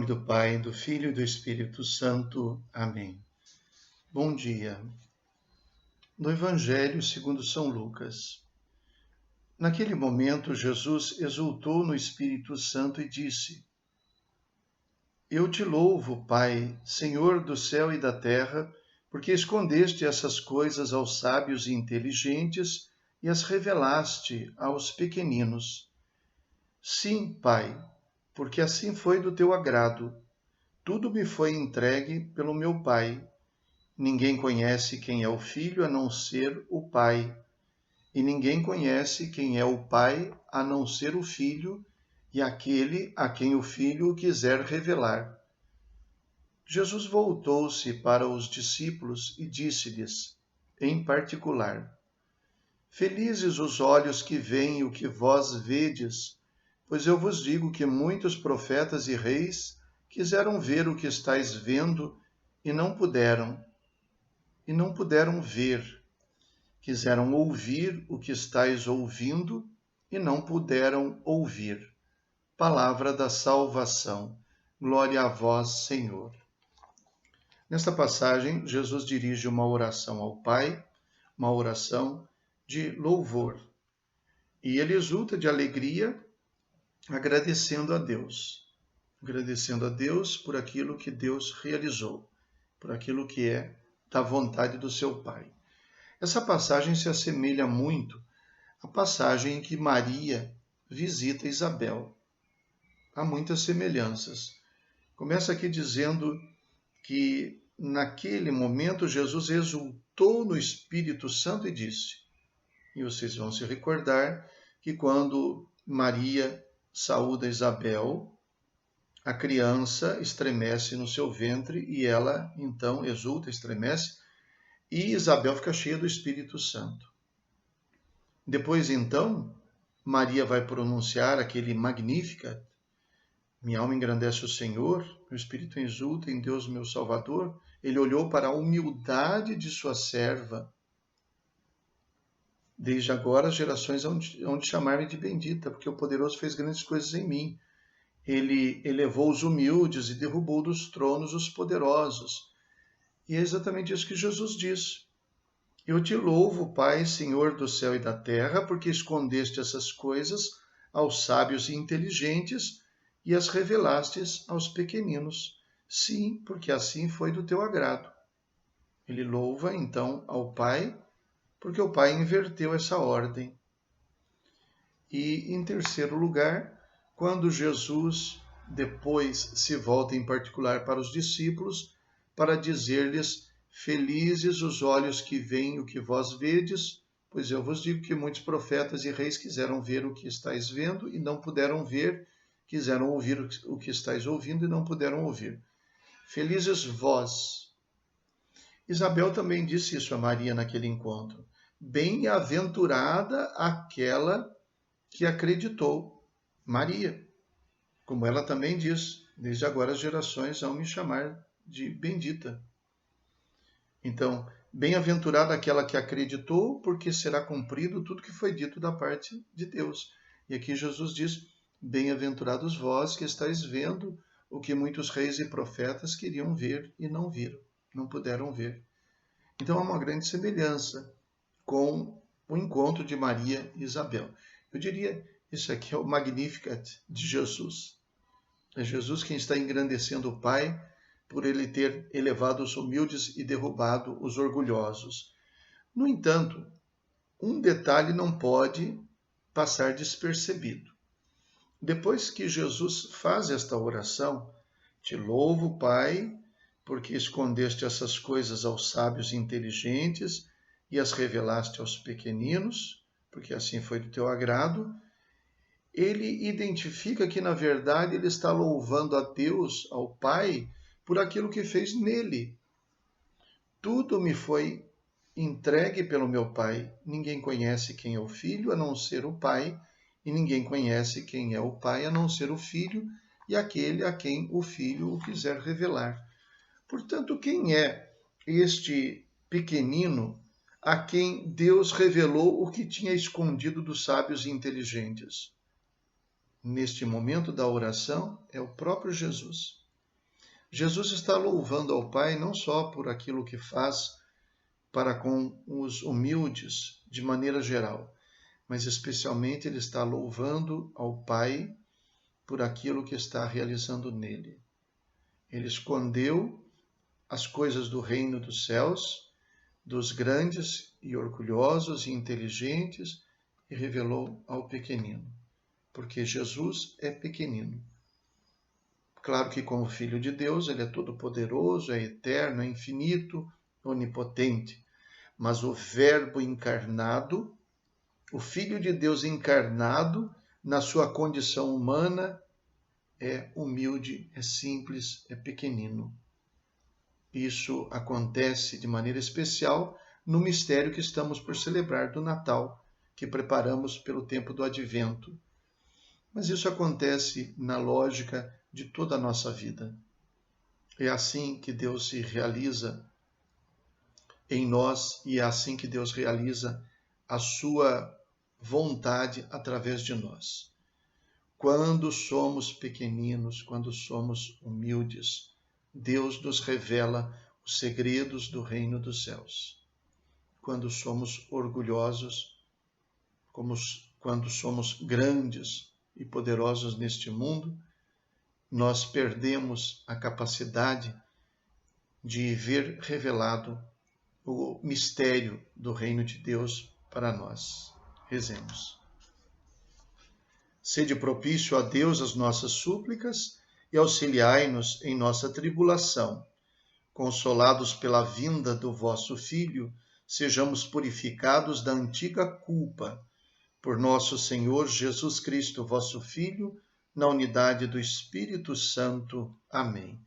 nome do Pai, do Filho e do Espírito Santo. Amém. Bom dia. No Evangelho segundo São Lucas. Naquele momento, Jesus exultou no Espírito Santo e disse: Eu te louvo, Pai, Senhor do céu e da terra, porque escondeste essas coisas aos sábios e inteligentes e as revelaste aos pequeninos. Sim, Pai, porque assim foi do teu agrado. Tudo me foi entregue pelo meu Pai. Ninguém conhece quem é o Filho a não ser o Pai. E ninguém conhece quem é o Pai a não ser o Filho e aquele a quem o Filho o quiser revelar. Jesus voltou-se para os discípulos e disse-lhes, em particular: Felizes os olhos que veem o que vós vedes, pois eu vos digo que muitos profetas e reis quiseram ver o que estáis vendo e não puderam ver. Quiseram ouvir o que estáis ouvindo e não puderam ouvir. Palavra da salvação. Glória a vós, Senhor. Nesta passagem, Jesus dirige uma oração ao Pai, uma oração de louvor. E ele exulta de alegria, agradecendo a Deus por aquilo que Deus realizou, por aquilo que é da vontade do seu Pai. Essa passagem se assemelha muito à passagem em que Maria visita Isabel. Há muitas semelhanças. Começa aqui dizendo que naquele momento Jesus exultou no Espírito Santo e disse, e vocês vão se recordar que quando Maria saúda Isabel, a criança estremece no seu ventre e ela então exulta, estremece, e Isabel fica cheia do Espírito Santo. Depois então, Maria vai pronunciar aquele Magnificat, minha alma engrandece o Senhor, meu espírito exulta em Deus meu Salvador. Ele olhou para a humildade de sua serva. Desde agora as gerações hão de chamar-me de bendita, porque o poderoso fez grandes coisas em mim. Ele elevou os humildes e derrubou dos tronos os poderosos. E é exatamente isso que Jesus diz. Eu te louvo, Pai, Senhor do céu e da terra, porque escondeste essas coisas aos sábios e inteligentes e as revelastes aos pequeninos. Sim, porque assim foi do teu agrado. Ele louva, então, ao Pai, porque o Pai inverteu essa ordem. E, em terceiro lugar, quando Jesus depois se volta em particular para os discípulos, para dizer-lhes: Felizes os olhos que veem o que vós vedes, pois eu vos digo que muitos profetas e reis quiseram ver o que estáis vendo e não puderam ver, quiseram ouvir o que estáis ouvindo e não puderam ouvir. Felizes vós. Isabel também disse isso a Maria naquele encontro. Bem-aventurada aquela que acreditou, Maria. Como ela também diz, desde agora as gerações vão me chamar de bendita. Então, bem-aventurada aquela que acreditou, porque será cumprido tudo que foi dito da parte de Deus. E aqui Jesus diz, bem-aventurados vós que estáis vendo o que muitos reis e profetas queriam ver e não viram, não puderam ver. Então, há uma grande semelhança com o encontro de Maria e Isabel. Eu diria, isso aqui é o Magnificat de Jesus. É Jesus quem está engrandecendo o Pai por ele ter elevado os humildes e derrubado os orgulhosos. No entanto, um detalhe não pode passar despercebido. Depois que Jesus faz esta oração, te louvo, Pai, porque escondeste essas coisas aos sábios e inteligentes e as revelaste aos pequeninos, porque assim foi do teu agrado, ele identifica que, na verdade, ele está louvando a Deus, ao Pai, por aquilo que fez nele. Tudo me foi entregue pelo meu Pai. Ninguém conhece quem é o Filho a não ser o Pai, e ninguém conhece quem é o Pai a não ser o Filho e aquele a quem o Filho o quiser revelar. Portanto, quem é este pequenino a quem Deus revelou o que tinha escondido dos sábios e inteligentes? Neste momento da oração, é o próprio Jesus. Jesus está louvando ao Pai não só por aquilo que faz para com os humildes de maneira geral, mas especialmente ele está louvando ao Pai por aquilo que está realizando nele. Ele escondeu as coisas do reino dos céus, dos grandes e orgulhosos e inteligentes, e revelou ao pequenino, porque Jesus é pequenino. Claro que como Filho de Deus, ele é todo-poderoso, é eterno, é infinito, onipotente, mas o Verbo encarnado, o Filho de Deus encarnado, na sua condição humana, é humilde, é simples, é pequenino. Isso acontece de maneira especial no mistério que estamos por celebrar do Natal, que preparamos pelo tempo do Advento. Mas isso acontece na lógica de toda a nossa vida. É assim que Deus se realiza em nós e é assim que Deus realiza a sua vontade através de nós. Quando somos pequeninos, quando somos humildes, Deus nos revela os segredos do reino dos céus. Quando somos orgulhosos, quando somos grandes e poderosos neste mundo, nós perdemos a capacidade de ver revelado o mistério do reino de Deus para nós. Rezemos. Sede propício a Deus as nossas súplicas e auxiliai-nos em nossa tribulação. Consolados pela vinda do vosso Filho, sejamos purificados da antiga culpa. Por nosso Senhor Jesus Cristo, vosso Filho, na unidade do Espírito Santo. Amém.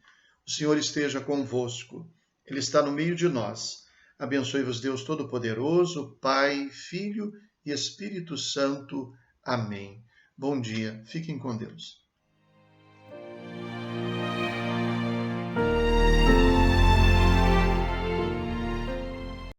O Senhor esteja convosco. Ele está no meio de nós. Abençoe-vos Deus Todo-Poderoso, Pai, Filho e Espírito Santo. Amém. Bom dia. Fiquem com Deus.